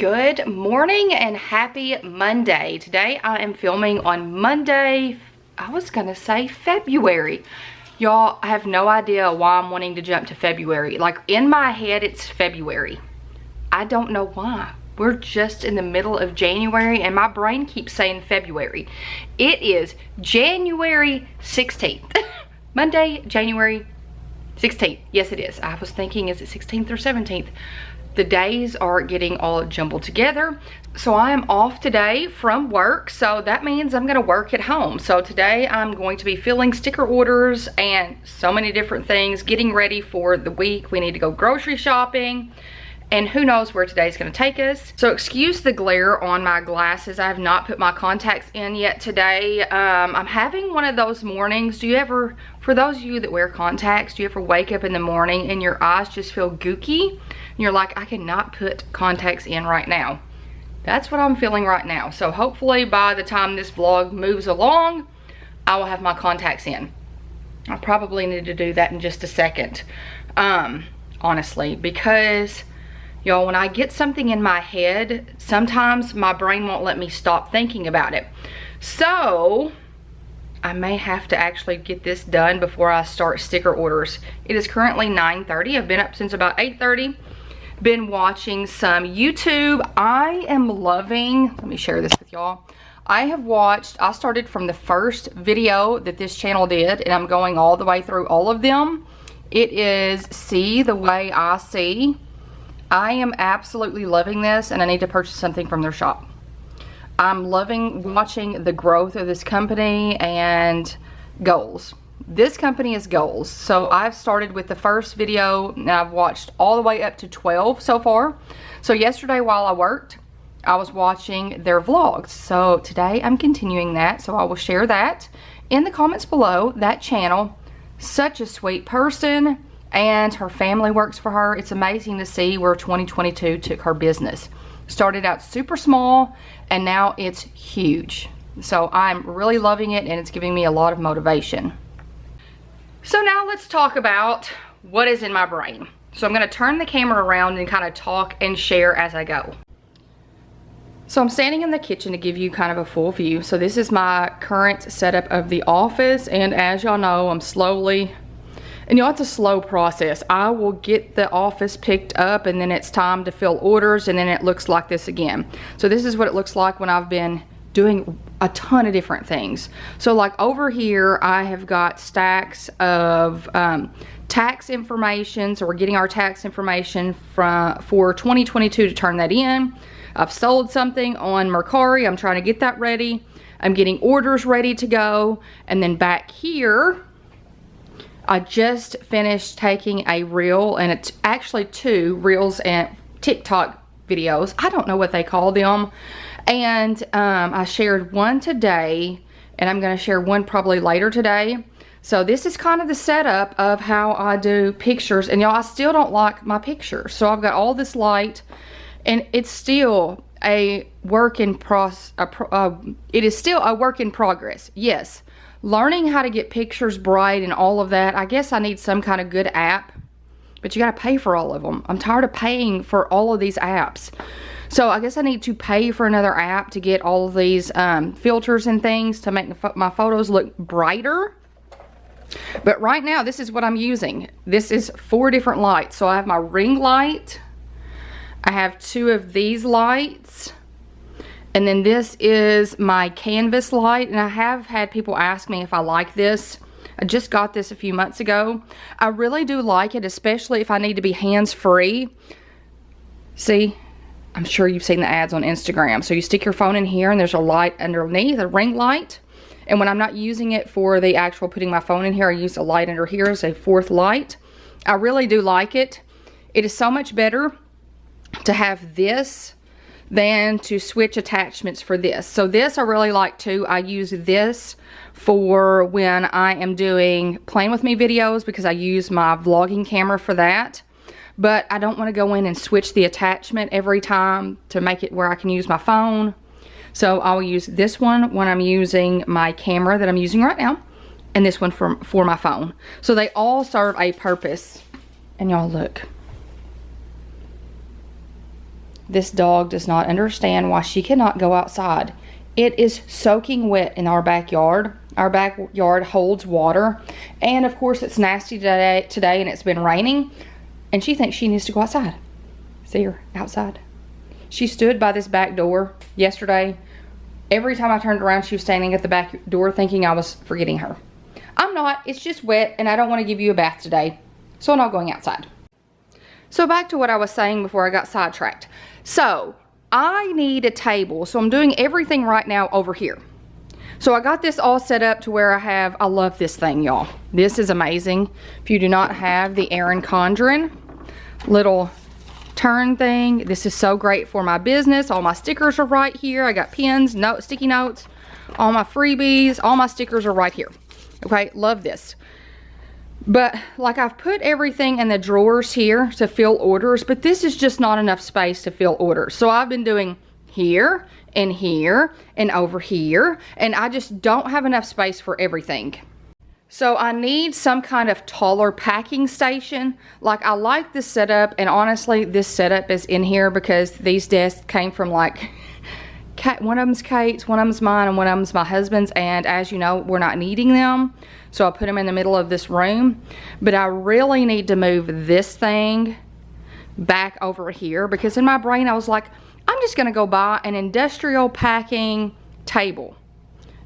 Good morning and happy Monday. Today I am filming on Monday, I was gonna say February. Y'all, I have no idea why I'm wanting to jump to February. Like in my head it's February. I don't know why. We're just in the middle of January and my brain keeps saying February. It is January 16th. Monday, January 16th. Yes, it is. I was thinking, is it 16th or 17th? The days are getting all jumbled together. So I am off today from work. So that means I'm gonna work at home. So today I'm going to be filling sticker orders and so many different things, getting ready for the week. We need to go grocery shopping. And who knows where today's gonna take us. So excuse the glare on my glasses. I have not put my contacts in yet today. I'm having one of those mornings. Do you ever, for those of you that wear contacts, do you ever wake up in the morning and your eyes just feel gooky? And you're like, I cannot put contacts in right now. That's what I'm feeling right now. So hopefully by the time this vlog moves along, I will have my contacts in. I probably need to do that in just a second, honestly, because y'all, when I get something in my head, sometimes my brain won't let me stop thinking about it. So I may have to actually get this done before I start sticker orders. It is currently 9:30. I've been up since about 8:30. Been watching some YouTube. I am loving, let me share this with y'all. I started from the first video that this channel did, and I'm going all the way through all of them. It is See the Way I See. I am absolutely loving this, and I need to purchase something from their shop. I'm loving watching the growth of this company and goals. This company is goals. So I've started with the first video, and I've watched all the way up to 12 so far. So yesterday while I worked, I was watching their vlogs. So today I'm continuing that, so I will share that in the comments below. That channel, such a sweet person, and her family works for her. It's amazing to see where 2022 took her business. Started out super small and now it's huge. So I'm really loving it, and it's giving me a lot of motivation. So now let's talk about what is in my brain. So I'm gonna turn the camera around and kind of talk and share as I go. So I'm standing in the kitchen to give you kind of a full view. So this is my current setup of the office, and as y'all know, I'm slowly, and you know, it's a slow process. I will get the office picked up and then it's time to fill orders, and then it looks like this again. So this is what it looks like when I've been doing a ton of different things. So like over here, I have got stacks of tax information. So we're getting our tax information for 2022 to turn that in. I've sold something on Mercari. I'm trying to get that ready. I'm getting orders ready to go. And then back here, I just finished taking a reel, and it's actually 2 reels and TikTok videos. I don't know what they call them. And I shared one today, and I'm going to share one probably later today. So this is kind of the setup of how I do pictures. And y'all, I still don't like my pictures. So I've got all this light, and it's still a work in it is still a work in progress. Yes. Learning how to get pictures bright and all of that. I guess I need some kind of good app, but you got to pay for all of them. I'm tired of paying for all of these apps. So I guess I need to pay for another app to get all of these filters and things to make my photos look brighter. But right now, this is what I'm using. This is 4 different lights. So I have my ring light. I have 2 of these lights. And then this is my canvas light. And I have had people ask me if I like this. I just got this a few months ago. I really do like it, especially if I need to be hands-free. See? I'm sure you've seen the ads on Instagram. So you stick your phone in here and there's a light underneath, a ring light. And when I'm not using it for the actual putting my phone in here, I use a light under here as a 4th light. I really do like it. It is so much better to have this than to switch attachments for this. So this I really like too. I use this for when I am doing Playing With Me videos, because I use my vlogging camera for that. But I don't want to go in and switch the attachment every time to make it where I can use my phone. So I'll use this one when I'm using my camera that I'm using right now, and this one for my phone. So they all serve a purpose. And y'all look. This dog does not understand why she cannot go outside. It is soaking wet in our backyard. Our backyard holds water. And of course it's nasty today and it's been raining. And she thinks she needs to go outside. See her outside. She stood by this back door yesterday. Every time I turned around, she was standing at the back door thinking I was forgetting her. I'm not. It's just wet and I don't want to give you a bath today. So I'm not going outside. So back to what I was saying before I got sidetracked. So I need a table. So I'm doing everything right now over here. So I got this all set up to where I love this thing, y'all. This is amazing. If you do not have the Erin Condren little turn thing, this is so great for my business. All my stickers are right here. I got pins, sticky notes, all my freebies, all my stickers are right here. Okay, love this. But like I've put everything in the drawers here to fill orders, but this is just not enough space to fill orders. So I've been doing here and over here, and I just don't have enough space for everything. So I need some kind of taller packing station. Like, I like this setup, and honestly this setup is in here because these desks came from like one of them's Kate's, one of them's mine, and one of them's my husband's, and as you know, we're not needing them. So I put them in the middle of this room. But I really need to move this thing back over here because in my brain I was like, I'm just gonna go buy an industrial packing table,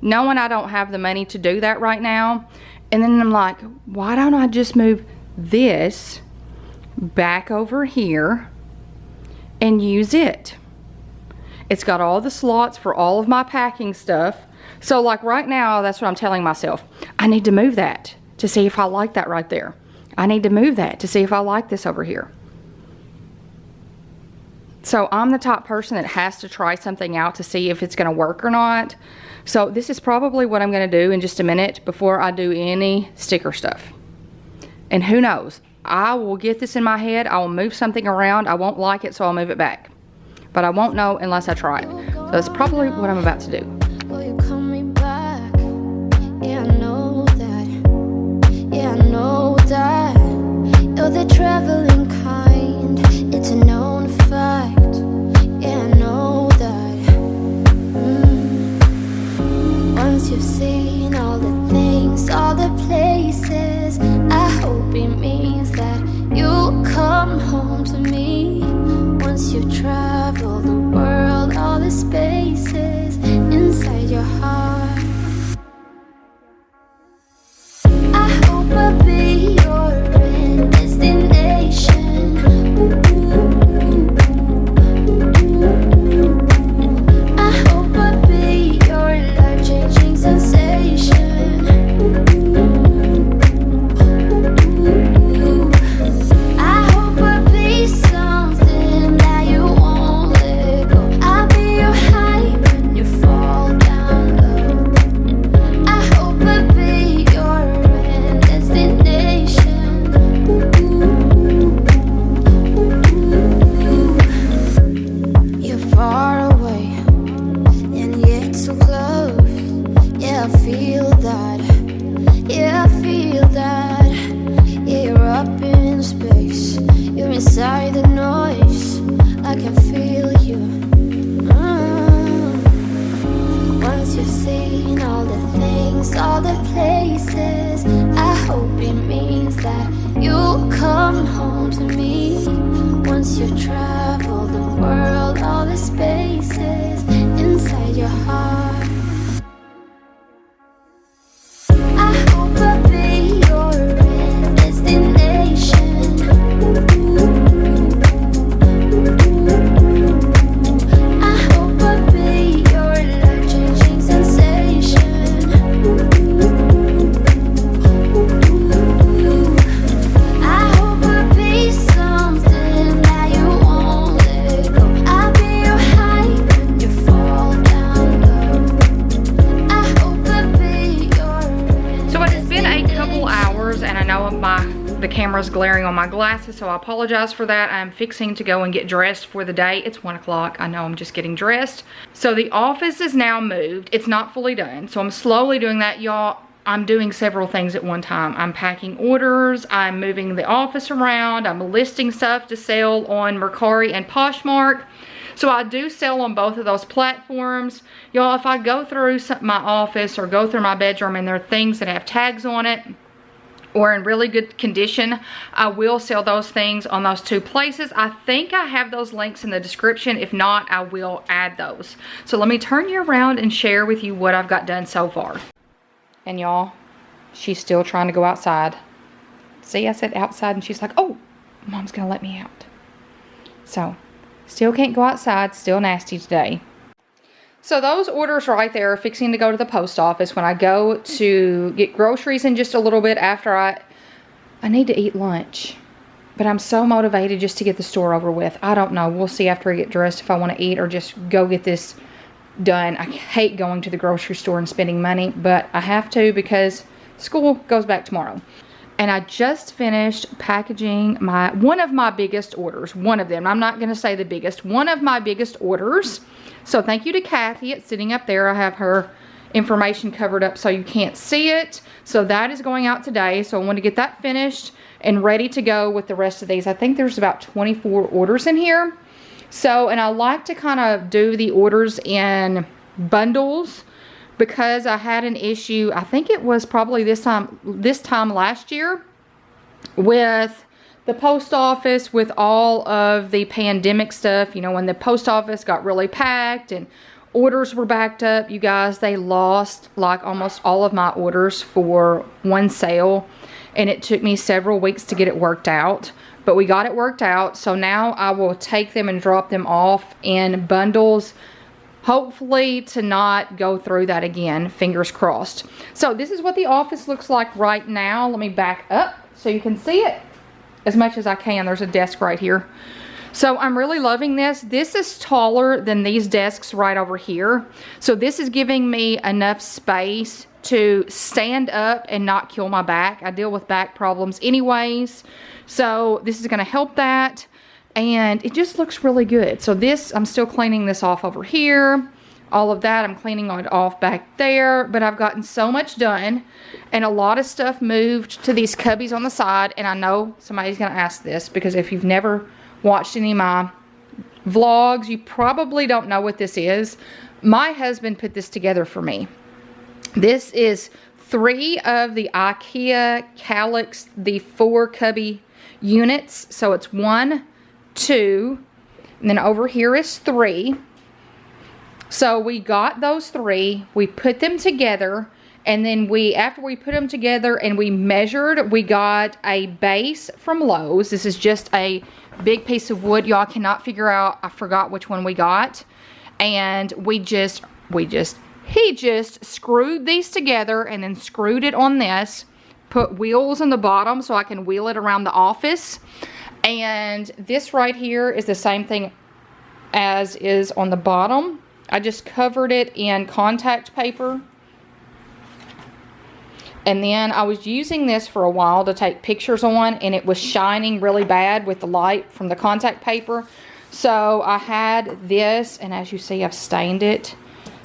knowing I don't have the money to do that right now. And then I'm like, why don't I just move this back over here and use it? It's got all the slots for all of my packing stuff. So like right now, that's what I'm telling myself. I need to move that to see if I like that right there. I need to move that to see if I like this over here. So I'm the type person that has to try something out to see if it's gonna work or not. So this is probably what I'm gonna do in just a minute before I do any sticker stuff. And who knows, I will get this in my head, I will move something around, I won't like it, so I'll move it back. But I won't know unless I try it. So that's probably what I'm about to do. Will you call me back? Yeah, I know that. Yeah, I know that. You're the traveling kind. It's a known fact. Yeah, I know that. Once you've seen all the things, all the places, I hope it means that you'll come home to me. Once you've traveled the world, all the spaces inside your heart, I hope I'll be your end destination. I hope I'll be your life-changing sensation. I hope I'll be something that you won't let go. I'll be your high when you fall down low. I hope I'll be your end destination. You're far away and yet so close. Yeah, I feel that. Yeah, I feel that. Yeah, you're up in space. You're inside the noise. I can feel you. Once you've seen all the things, all the places, I hope it means that you'll come home to me. Once you've traveled the world, all the spaces inside your heart, I hope I'll be your end destination. I hope I'll be your life-changing sensation. I hope I'll be something that you won't let go. I'll be your high when you fall down low. I hope I'll be your So it has been a couple hours and I know the camera's glaring on my glasses, so I apologize for that. I'm fixing to go and get dressed for the day. It's 1 o'clock. I know I'm just getting dressed. So the office is now moved. It's not fully done. So I'm slowly doing that, y'all. I'm doing several things at one time. I'm packing orders. I'm moving the office around. I'm listing stuff to sell on Mercari and Poshmark. So I do sell on both of those platforms. Y'all, if I go through my office or go through my bedroom and there are things that have tags on it or in really good condition, I will sell those things on those two places. I think I have those links in the description. If not, I will add those. So let me turn you around and share with you what I've got done so far. And y'all, she's still trying to go outside. See, I said outside and she's like, oh, Mom's gonna let me out. So, still can't go outside, still nasty today. So those orders right there are fixing to go to the post office when I go to get groceries in just a little bit after I need to eat lunch. But I'm so motivated just to get the store over with. I don't know. We'll see after I get dressed if I want to eat or just go get this done. I hate going to the grocery store and spending money, but I have to because school goes back tomorrow. And I just finished packaging one of my biggest orders. One of them. I'm not going to say the biggest. One of my biggest orders. So thank you to Kathy. It's sitting up there. I have her information covered up so you can't see it. So that is going out today. So I want to get that finished and ready to go with the rest of these. I think there's about 24 orders in here. So, and I like to kind of do the orders in bundles because I had an issue, I think it was probably this time last year with the post office with all of the pandemic stuff. You know, when the post office got really packed and orders were backed up, you guys, they lost like almost all of my orders for one sale. And it took me several weeks to get it worked out. But we got it worked out. So now I will take them and drop them off in bundles. Hopefully to not go through that again. Fingers crossed. So this is what the office looks like right now. Let me back up so you can see it as much as I can. There's a desk right here. So I'm really loving this. This is taller than these desks right over here. So this is giving me enough space to stand up and not kill my back. I deal with back problems anyways. So this is gonna help that. And it just looks really good. So this, I'm still cleaning this off over here. All of that, I'm cleaning it off back there. But I've gotten so much done. And a lot of stuff moved to these cubbies on the side. And I know somebody's gonna ask this because if you've never watched any of my vlogs, you probably don't know what this is. My husband put this together for me. This is 3 of the IKEA Calyx, the 4 cubby units. So it's 1, 2, and then over here is 3. So we got those 3, we put them together, and then after we put them together and we measured, we got a base from Lowe's. This is just a big piece of wood. Y'all cannot figure out, I forgot which one we got. And he just screwed these together and then screwed it on this, put wheels on the bottom so I can wheel it around the office. And this right here is the same thing as is on the bottom. I just covered it in contact paper. And then I was using this for a while to take pictures on, and it was shining really bad with the light from the contact paper. So I had this, and as you see, I've stained it.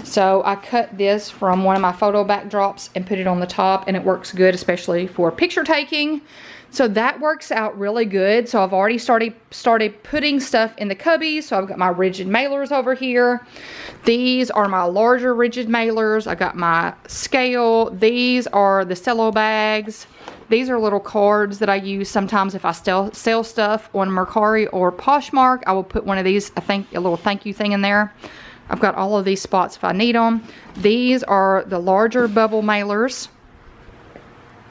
So I cut this from one of my photo backdrops and put it on the top, and it works good, especially for picture taking. So that works out really good. So I've already started putting stuff in the cubbies. So I've got my rigid mailers over here. These are my larger rigid mailers. I got my scale. These are the cello bags. These are little cards that I use sometimes if I sell stuff on Mercari or Poshmark. I will put one of these, I think, a little thank you thing in there. I've got all of these spots if I need them. These are the larger bubble mailers.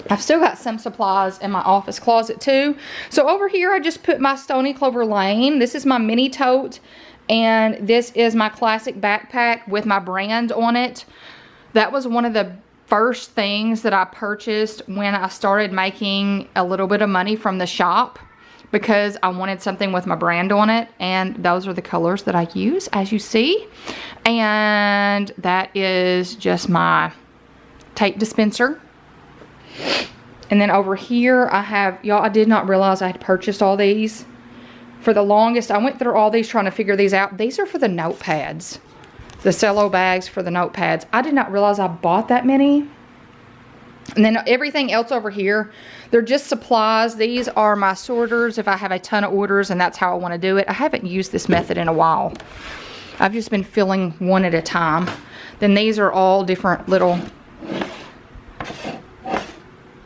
I've still got some supplies in my office closet too. So over here, I just put my Stony Clover Lane. This is my mini tote, and this is my classic backpack with my brand on it. That was one of the first things that I purchased when I started making a little bit of money from the shop, because I wanted something with my brand on it, and those are the colors that I use, as you see. And that is just my tape dispenser. And then over here I have, y'all, I did not realize I had purchased all these. For the longest, I went through all these trying to figure these out. These are for the notepads. The cello bags for the notepads. I did not realize I bought that many. And then everything else over here, they're just supplies. These are my sorters if I have a ton of orders and that's how I want to do it. I haven't used this method in a while. I've just been filling one at a time. Then these are all different little,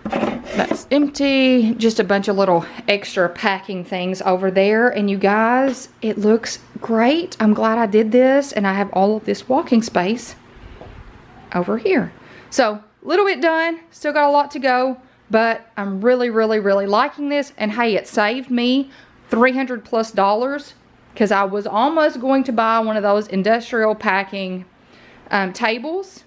that's empty, just a bunch of little extra packing things over there. And you guys, it looks great. I'm glad I did this, and I have all of this walking space over here. So a little bit done, still got a lot to go, but I'm really liking this. And hey, it saved me $300+ because I was almost going to buy one of those industrial packing tables,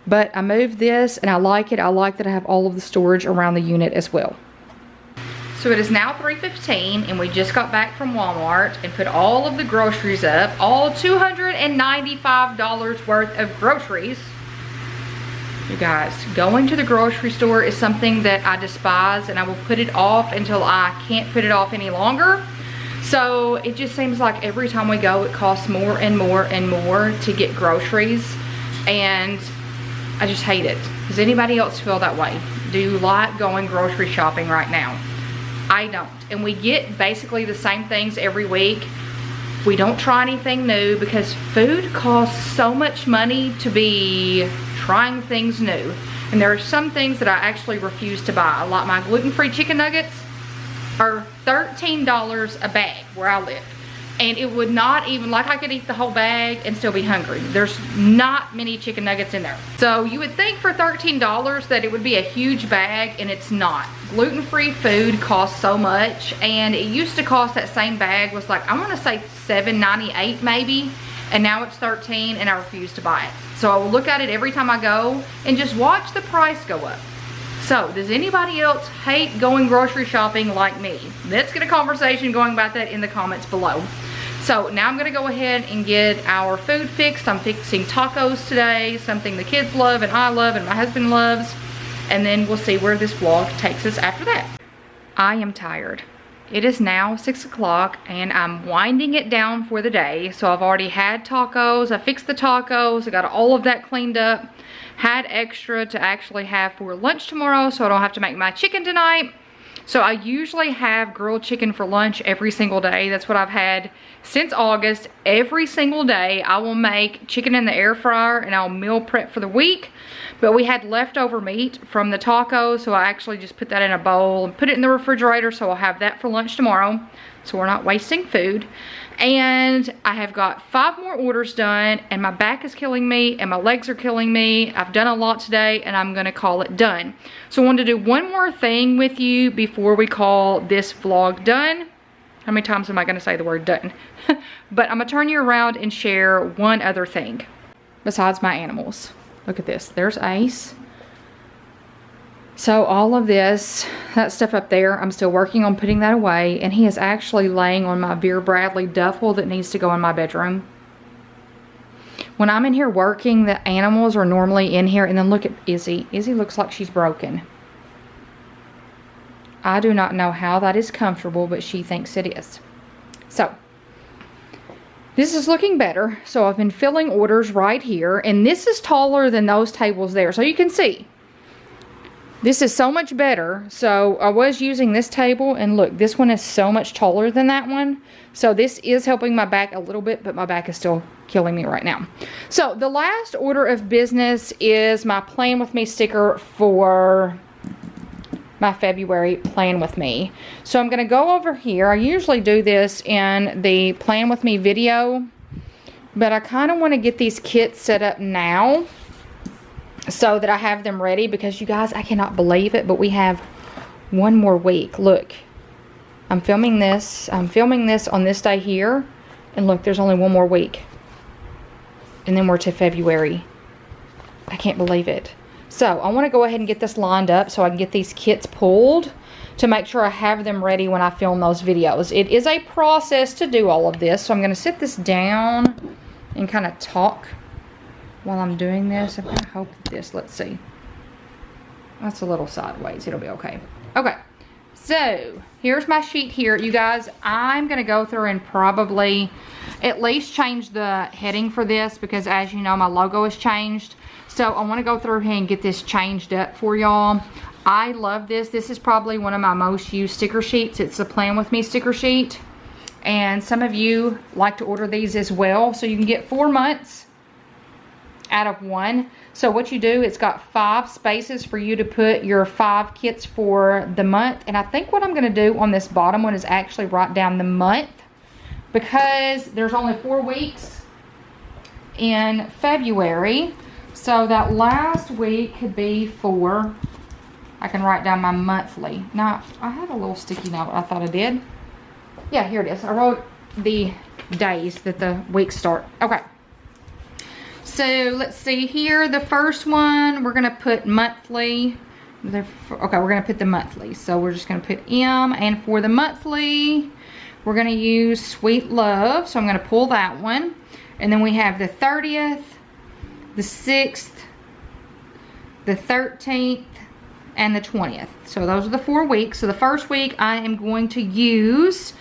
but I moved this and I like it. I like that I have all of the storage around the unit as well. So it is now 3:15 and we just got back from Walmart and put all of the groceries up, all $295 worth of groceries. You guys, going to the grocery store is something that I despise, and I will put it off until I can't put it off any longer. So it just seems like every time we go, it costs more and more and more to get groceries, and I just hate it. Does anybody else feel that way? Do you like going grocery shopping right now? I don't. And we get basically the same things every week. We don't try anything new because food costs so much money to be trying things new. And there are some things that I actually refuse to buy. Like my gluten-free chicken nuggets are $13 a bag where I live. And it would not even, like I could eat the whole bag and still be hungry. There's not many chicken nuggets in there. So you would think for $13 that it would be a huge bag, and it's not. Gluten-free food costs so much, and it used to cost, that same bag was like, I want to say $7.98 maybe, and now it's $13 and I refuse to buy it. So I will look at it every time I go and just watch the price go up. So, does anybody else hate going grocery shopping like me? Let's get a conversation going about that in the comments below. So, now I'm going to go ahead and get our food fixed. I'm fixing tacos today, something the kids love and I love and my husband loves. And then we'll see where this vlog takes us after that. I am tired. It is now 6 o'clock and I'm winding it down for the day. So, I've already had tacos. I fixed the tacos. I got all of that cleaned up. Had extra to actually have for lunch tomorrow, so I don't have to make my chicken tonight. So I usually have grilled chicken for lunch every single day. That's what I've had since August. Every single day I will make chicken in the air fryer and I'll meal prep for the week. But we had leftover meat from the tacos, so I actually just put that in a bowl and put it in the refrigerator, so I'll have that for lunch tomorrow, so we're not wasting food. And I have got 5 more orders done, and my back is killing me and my legs are killing me. I've done a lot today and I'm gonna call it done. So I wanted to do one more thing with you before we call this vlog done. How many times am I gonna say the word done? But I'm gonna turn you around and share one other thing besides my animals. Look at this, there's Ace. So all of this, that stuff up there, I'm still working on putting that away, and he is actually laying on my Vera Bradley duffel that needs to go in my bedroom. When I'm in here working, the animals are normally in here, and then look at Izzy. Izzy looks like she's broken. I do not know how that is comfortable, but she thinks it is. So, this is looking better. So I've been filling orders right here, and this is taller than those tables there, so you can see. This is so much better. So I was using this table, and look, this one is so much taller than that one. So this is helping my back a little bit, but my back is still killing me right now. So the last order of business is my Plan With Me sticker for my February Plan With Me. So I'm gonna go over here. I usually do this in the Plan With Me video, but I kind of want to get these kits set up now, so that I have them ready, because you guys, I cannot believe it, but we have one more week. Look, I'm filming this on this day here, and look, there's only one more week, and then we're to February. I can't believe it. So I want to go ahead and get this lined up so I can get these kits pulled to make sure I have them ready when I film those videos. It is a process to do all of this, so I'm going to sit this down and kind of talk while I'm doing this. I'm gonna hope this, let's see. That's a little sideways, it'll be okay. Okay, so here's my sheet here. You guys, I'm gonna go through and probably at least change the heading for this, because as you know, my logo has changed. So I want to go through here and get this changed up for y'all. I love this. This is probably one of my most used sticker sheets. It's a Plan With Me sticker sheet. And some of you like to order these as well. So you can get 4 months out of one. So what you do, it's got 5 spaces for you to put your 5 kits for the month. And I think what I'm going to do on this bottom one is actually write down the month, because there's only 4 weeks in February. So that last week could be for, I can write down my monthly. Now, I have a little sticky note. I thought I did. Yeah, here it is. I wrote the days that the weeks start. Okay. So let's see here. The first one, we're going to put monthly. Okay, we're going to put the monthly. So we're just going to put M. And for the monthly, we're going to use Sweet Love. So I'm going to pull that one. And then we have the 30th. The 6th, the 13th, and the 20th. So those are the 4 weeks. So the first week I am going to use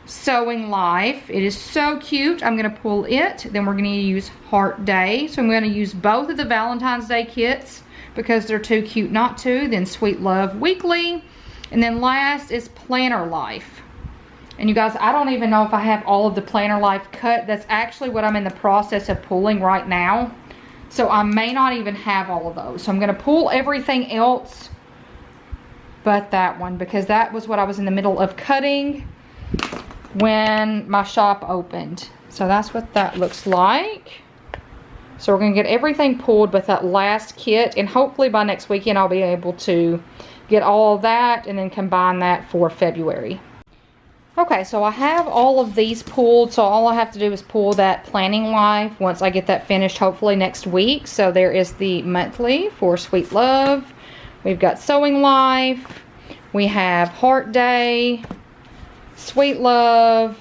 Sewing Life. It is so cute. I'm going to pull it. Then we're going to use Heart Day. So I'm going to use both of the Valentine's Day kits because they're too cute not to. Then Sweet Love Weekly. And then last is Planner Life. And you guys, I don't even know if I have all of the Planner Life cut. That's actually what I'm in the process of pulling right now. So I may not even have all of those. So I'm going to pull everything else but that one, because that was what I was in the middle of cutting when my shop opened. So that's what that looks like. So we're going to get everything pulled but that last kit. And hopefully by next weekend I'll be able to get all of that and then combine that for February. Okay, so I have all of these pulled, so all I have to do is pull that Planning Life once I get that finished, hopefully next week. So there is the monthly for Sweet Love. We've got Sewing Life. We have Heart Day, Sweet Love,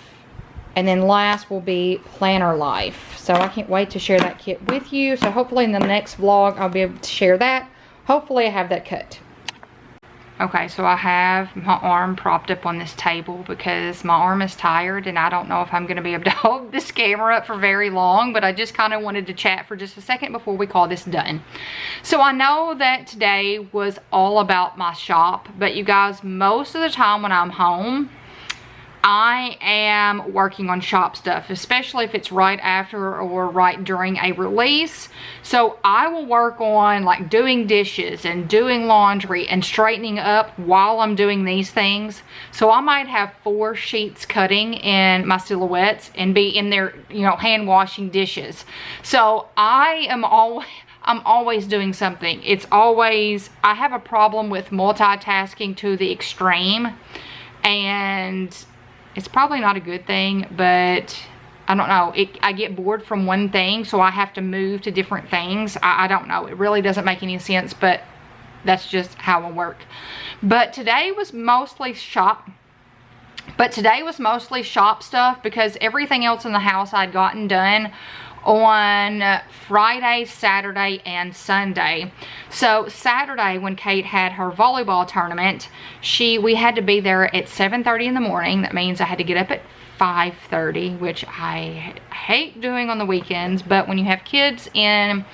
and then last will be Planner Life. So I can't wait to share that kit with you. So hopefully in the next vlog I'll be able to share that. Hopefully I have that cut. Okay, so I have my arm propped up on this table because my arm is tired and I don't know if I'm going to be able to hold this camera up for very long, but I just kind of wanted to chat for just a second before we call this done. So I know that today was all about my shop, but you guys, most of the time when I'm home, I am working on shop stuff, especially if it's right after or right during a release. So I will work on like doing dishes and doing laundry and straightening up while I'm doing these things. So I might have 4 sheets cutting in my silhouettes and be in there, you know, hand washing dishes. So I'm always doing something. It's always, I have a problem with multitasking to the extreme, and it's probably not a good thing, but I don't know. I get bored from one thing, so I have to move to different things. I don't know. It really doesn't make any sense, but that's just how I work. But today was mostly shop. Stuff because everything else in the house I'd gotten done on Friday, Saturday, and Sunday. So Saturday, when Kate had her volleyball tournament, we had to be there at 7:30 in the morning. That means I had to get up at 5:30, which I hate doing on the weekends, but when you have kids in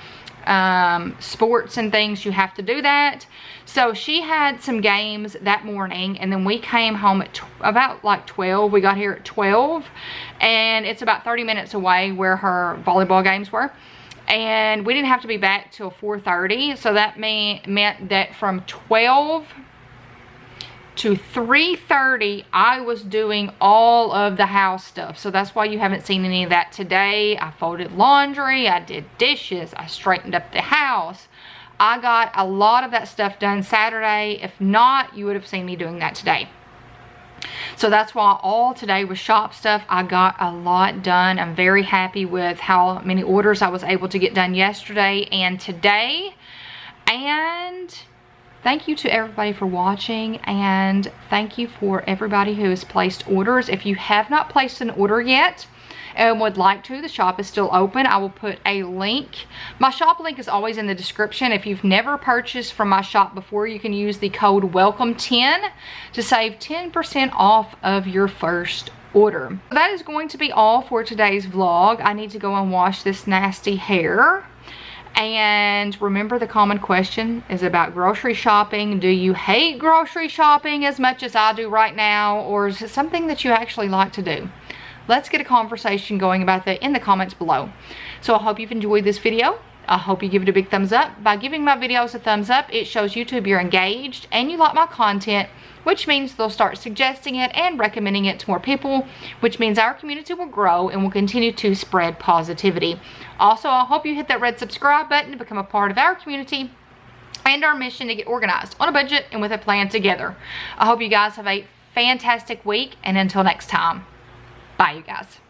sports and things, you have to do that. So she had some games that morning, and then we came home at about like 12. We got here at 12, and it's about 30 minutes away where her volleyball games were, and we didn't have to be back till 4:30. So that meant that from 12 to 3:30 I was doing all of the house stuff. So that's why you haven't seen any of that today. I folded laundry, I did dishes, I straightened up the house. I got a lot of that stuff done Saturday. If not, you would have seen me doing that today. So that's why all today was shop stuff. I got a lot done. I'm very happy with how many orders I was able to get done yesterday and today. And thank you to everybody for watching, and thank you for everybody who has placed orders. If you have not placed an order yet and would like to, the shop is still open. I will put a link. My shop link is always in the description. If you've never purchased from my shop before, you can use the code WELCOME10 to save 10% off of your first order. That is going to be all for today's vlog. I need to go and wash this nasty hair. And remember, the common question is about grocery shopping. Do you hate grocery shopping as much as I do right now, or is it something that you actually like to do? Let's get a conversation going about that in the comments below. So I hope you've enjoyed this video. I hope you give it a big thumbs up. By giving my videos a thumbs up, it shows YouTube you're engaged and you like my content, which means they'll start suggesting it and recommending it to more people, which means our community will grow and will continue to spread positivity. Also, I hope you hit that red subscribe button to become a part of our community and our mission to get organized on a budget and with a plan together. I hope you guys have a fantastic week, and until next time, bye you guys.